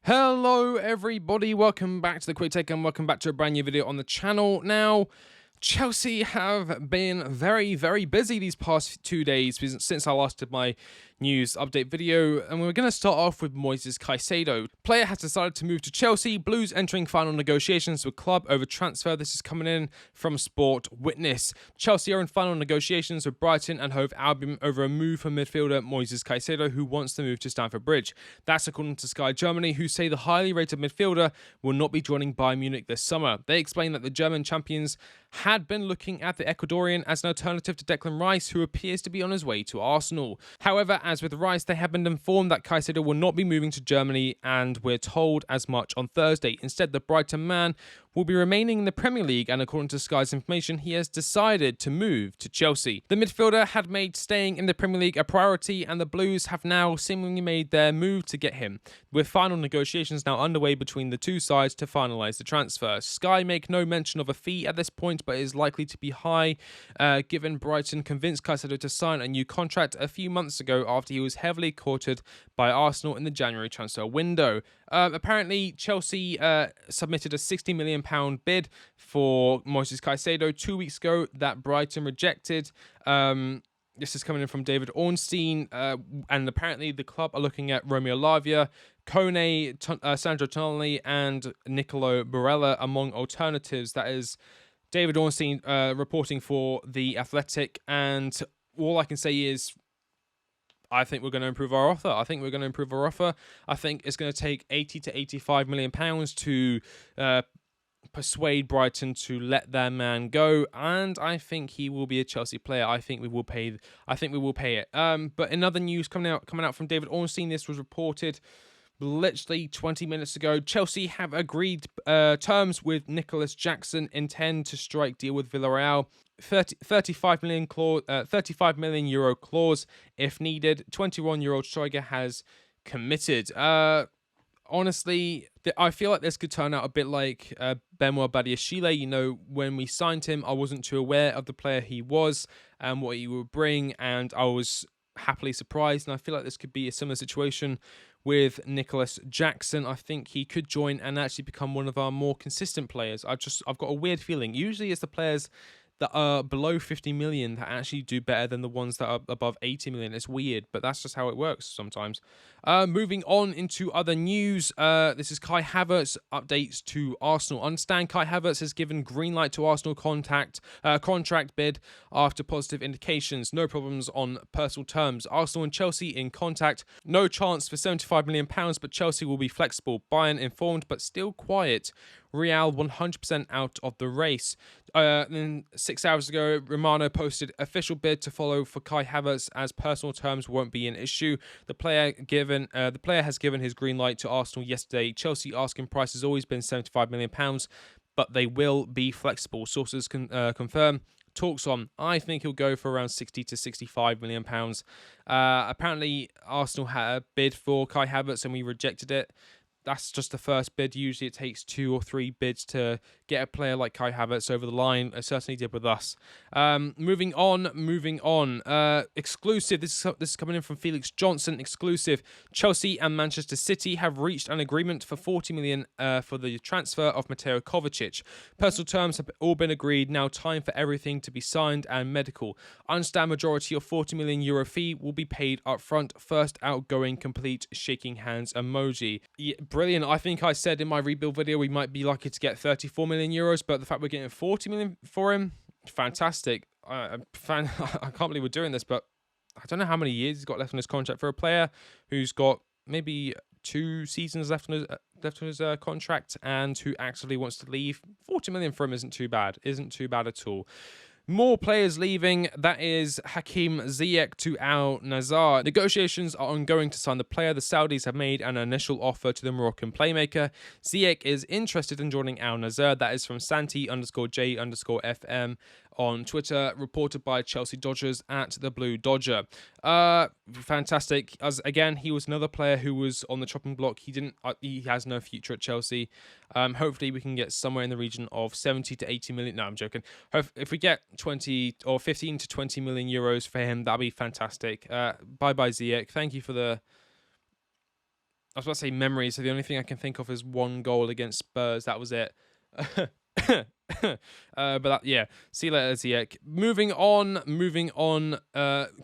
Hello everybody, welcome back to the Quick Take and welcome back to a brand new video on the channel. Now, Chelsea have been very busy these past 2 days since I last did my news update video, and we're going to start off with Moises Caicedo. Player has decided to move to Chelsea, Blues entering final negotiations with club over transfer. This is coming in from Sport Witness. Chelsea are in final negotiations with Brighton and Hove Albion over a move for midfielder Moises Caicedo, who wants to move to Stamford Bridge. That's according to Sky Germany, who say the highly rated midfielder will not be joining Bayern Munich this summer. They explain that the German champions had been looking at the Ecuadorian as an alternative to Declan Rice, who appears to be on his way to Arsenal. However, as with Rice, they have been informed that Caicedo will not be moving to Germany, and we're told as much on Thursday. Instead, the Brighton man will be remaining in the Premier League, and according to Sky's information, he has decided to move to Chelsea. The midfielder had made staying in the Premier League a priority, and the Blues have now seemingly made their move to get him, with final negotiations now underway between the two sides to finalise the transfer. Sky make no mention of a fee at this point, but it is likely to be high, given Brighton convinced Caicedo to sign a new contract a few months ago after he was heavily courted by Arsenal in the January transfer window. Apparently, Chelsea submitted a £60 million bid for Moises Caicedo 2 weeks ago that Brighton rejected. This is coming in from David Ornstein, and apparently the club are looking at Romeo Lavia, Kone, Sandro Tonali, and Nicolo Barella among alternatives. That is David Ornstein reporting for The Athletic, and all I can say is I think we're going to improve our offer. I think it's going to take 80 to 85 million pounds to persuade Brighton to let their man go, and I think he will be a Chelsea player. I think we will pay it. But in other news coming out from David Ornstein, this was reported literally 20 minutes ago. Chelsea have agreed terms with Nicolas Jackson, intend to strike deal with Villarreal. 35 million euro clause if needed. 21-year-old striker has committed. Honestly, I feel like this could turn out a bit like Benoit Badiashile. You know, when we signed him, I wasn't too aware of the player he was and what he would bring, and I was happily surprised. And I feel like this could be a similar situation with Nicolas Jackson. I think he could join and actually become one of our more consistent players. I've got a weird feeling. Usually it's the players that are below 50 million that actually do better than the ones that are above 80 million. It's weird, but that's just how it works sometimes. Moving on into other news, this is Kai Havertz updates to Arsenal. Understand Kai Havertz has given green light to Arsenal contract bid after positive indications. No problems on personal terms. Arsenal and Chelsea in contact. No chance for £75 million, but Chelsea will be flexible. Bayern informed, but still quiet. Real 100% out of the race. Then 6 hours ago, Romano posted official bid to follow for Kai Havertz, as personal terms won't be an issue. The player has given his green light to Arsenal yesterday. Chelsea asking price has always been £75 million, but they will be flexible. Sources can confirm. Talks on. I think he'll go for around 60 to 65 million pounds. Apparently, Arsenal had a bid for Kai Havertz and we rejected it. That's just the first bid. Usually it takes 2 or 3 bids to get a player like Kai Havertz over the line. It certainly did with us. Moving on. Exclusive. This is coming in from Felix Johnson. Exclusive. Chelsea and Manchester City have reached an agreement for 40 million for the transfer of Mateo Kovacic. Personal terms have all been agreed. Now time for everything to be signed and medical. Understand majority of 40 million euro fee will be paid up front. First outgoing complete shaking hands emoji. Yeah, brilliant. I think I said in my rebuild video we might be lucky to get 34 million euros, but the fact we're getting 40 million for him, fantastic. I can't believe we're doing this, but I don't know how many years he's got left on his contract for a player who's got maybe 2 seasons left on his contract and who actively wants to leave. 40 million for him isn't too bad at all. More players leaving. That is Hakim Ziyech to Al Nassr. Negotiations are ongoing to sign the player. The Saudis have made an initial offer to the Moroccan playmaker. Ziyech is interested in joining Al Nassr. That is from Santi_J_FM on Twitter, reported by Chelsea Dodgers at the Blue Dodger. Fantastic. As again, he was another player who was on the chopping block. He has no future at Chelsea. Hopefully we can get somewhere in the region of 70 to 80 million. No, I'm joking. If we get 20 or 15 to 20 million euros 'euros for him, that'd be fantastic. Bye Ziyech. Thank you for the I was about to say memories, so the only thing I can think of is one goal against Spurs. That was it. But that, yeah, see you later, Ziyech. Moving on.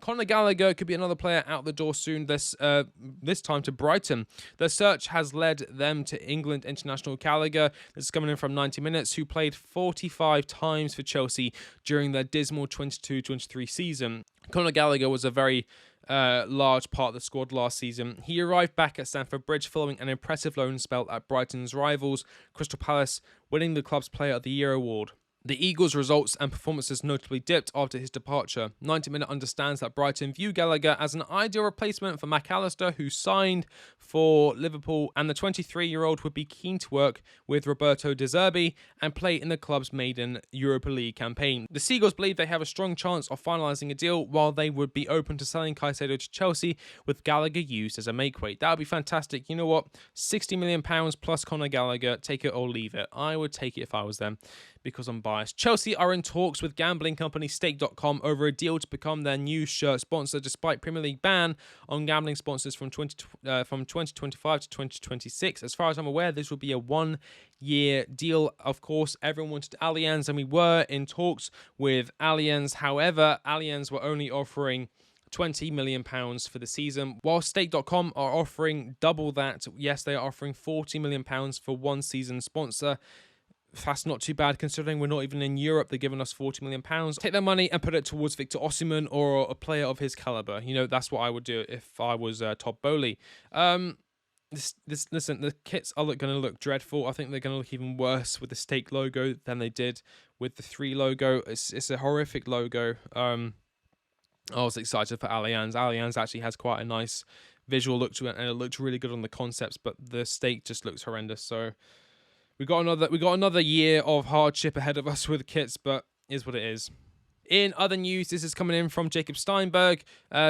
Conor Gallagher could be another player out the door soon. This time to Brighton. The search has led them to England international Gallagher. This is coming in from 90 Minutes, who played 45 times for Chelsea during their dismal 22-23 season. Conor Gallagher was a very large part of the squad last season. He arrived back at Stamford Bridge following an impressive loan spell at Brighton's rivals, Crystal Palace, winning the club's Player of the Year award. The Eagles' results and performances notably dipped after his departure. 90 Minute understands that Brighton view Gallagher as an ideal replacement for McAllister, who signed for Liverpool, and the 23-year-old would be keen to work with Roberto De Zerbi and play in the club's maiden Europa League campaign. The Seagulls believe they have a strong chance of finalising a deal, while they would be open to selling Caicedo to Chelsea, with Gallagher used as a makeweight. That would be fantastic. You know what? £60 million plus Conor Gallagher. Take it or leave it. I would take it if I was them, because I'm biased. Chelsea are in talks with gambling company Stake.com over a deal to become their new shirt sponsor, despite Premier League ban on gambling sponsors from 2025 to 2026. As far as I'm aware, this will be a one-year deal. Of course, everyone wanted Allianz, and we were in talks with Allianz. However, Allianz were only offering £20 million for the season, while Stake.com are offering double that. Yes, they are offering £40 million for one season sponsor. That's not too bad considering we're not even in Europe. They're giving us £40 million. Take their money and put it towards Victor Osimhen or a player of his caliber. You know, that's what I would do if I was Todd Bowley. Listen, the kits are going to look dreadful. I think they're going to look even worse with the Stake logo than they did with the 3 logo. It's a horrific logo. I was excited for Allianz. Allianz actually has quite a nice visual look to it, and it looked really good on the concepts, but the Stake just looks horrendous. So we got another year of hardship ahead of us with kits, but it is what it is. In other news, this is coming in from Jacob Steinberg.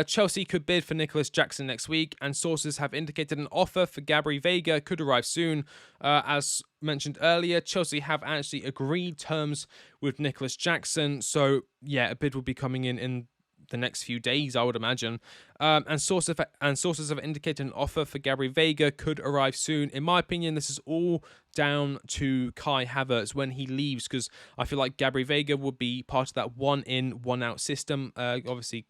Chelsea could bid for Nicolas Jackson next week, and sources have indicated an offer for Gabri Veiga could arrive soon. As mentioned earlier, Chelsea have actually agreed terms with Nicolas Jackson, so yeah, a bid will be coming in the next few days, I would imagine. And sources have indicated an offer for Gabri Veiga could arrive soon. In my opinion, this is all down to Kai Havertz when he leaves, because I feel like Gabri Veiga would be part of that one-in, one-out system. Obviously,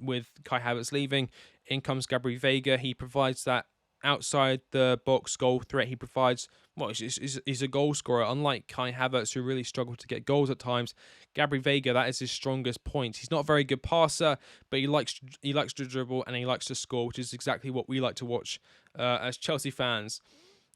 with Kai Havertz leaving, in comes Gabri Veiga. He provides that outside the box goal threat. He provides, well, he's a goal scorer. Unlike Kai Havertz, who really struggled to get goals at times, Gabri Veiga, that is his strongest point. He's not a very good passer, but he likes to dribble and he likes to score, which is exactly what we like to watch as Chelsea fans.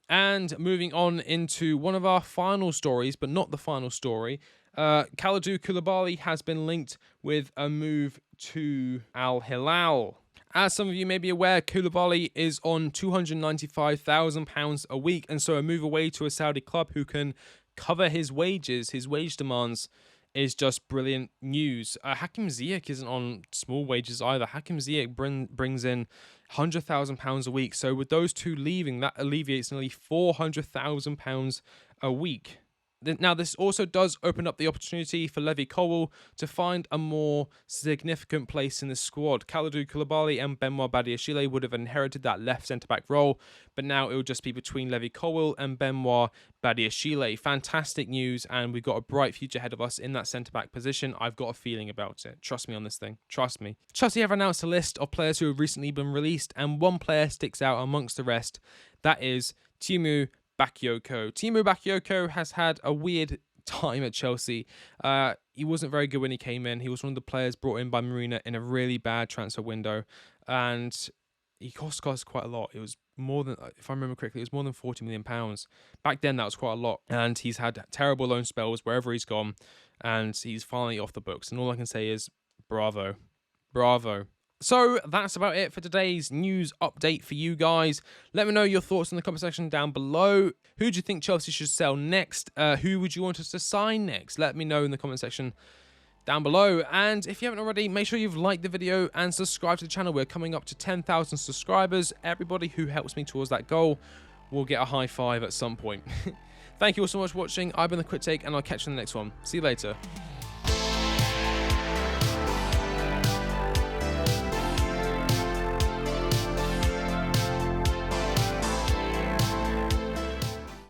And moving on into one of our final stories, but not the final story, Kalidou Koulibaly has been linked with a move to Al Hilal. As some of you may be aware, Koulibaly is on £295,000 a week, and so a move away to a Saudi club who can cover his wages, his wage demands, is just brilliant news. Hakim Ziyech isn't on small wages either. Hakim Ziyech brings in £100,000 a week, so with those two leaving, that alleviates nearly £400,000 a week. Now, this also does open up the opportunity for Levi Colwill to find a more significant place in the squad. Kalidou Koulibaly and Benoit Badiashile would have inherited that left centre-back role, but now it will just be between Levi Colwill and Benoit Badiashile. Fantastic news, and we've got a bright future ahead of us in that centre-back position. I've got a feeling about it. Trust me on this thing. Trust me. Chelsea have announced a list of players who have recently been released, and one player sticks out amongst the rest. That is Timu Bakayoko. Timu Bakayoko has had a weird time at Chelsea. He wasn't very good when he came in. He was one of the players brought in by Marina in a really bad transfer window, and he cost us quite a lot. It was more than, if I remember correctly, it was more than £40 million. Back then, that was quite a lot, and he's had terrible loan spells wherever he's gone, and he's finally off the books, and all I can say is bravo. Bravo. So that's about it for today's news update for you guys. Let me know your thoughts in the comment section down below. Who do you think Chelsea should sell next? Who would you want us to sign next? Let me know in the comment section down below. And if you haven't already, make sure you've liked the video and subscribe to the channel. We're coming up to 10,000 subscribers. Everybody who helps me towards that goal will get a high five at some point. Thank you all so much for watching. I've been The Quick Take, and I'll catch you in the next one. See you later.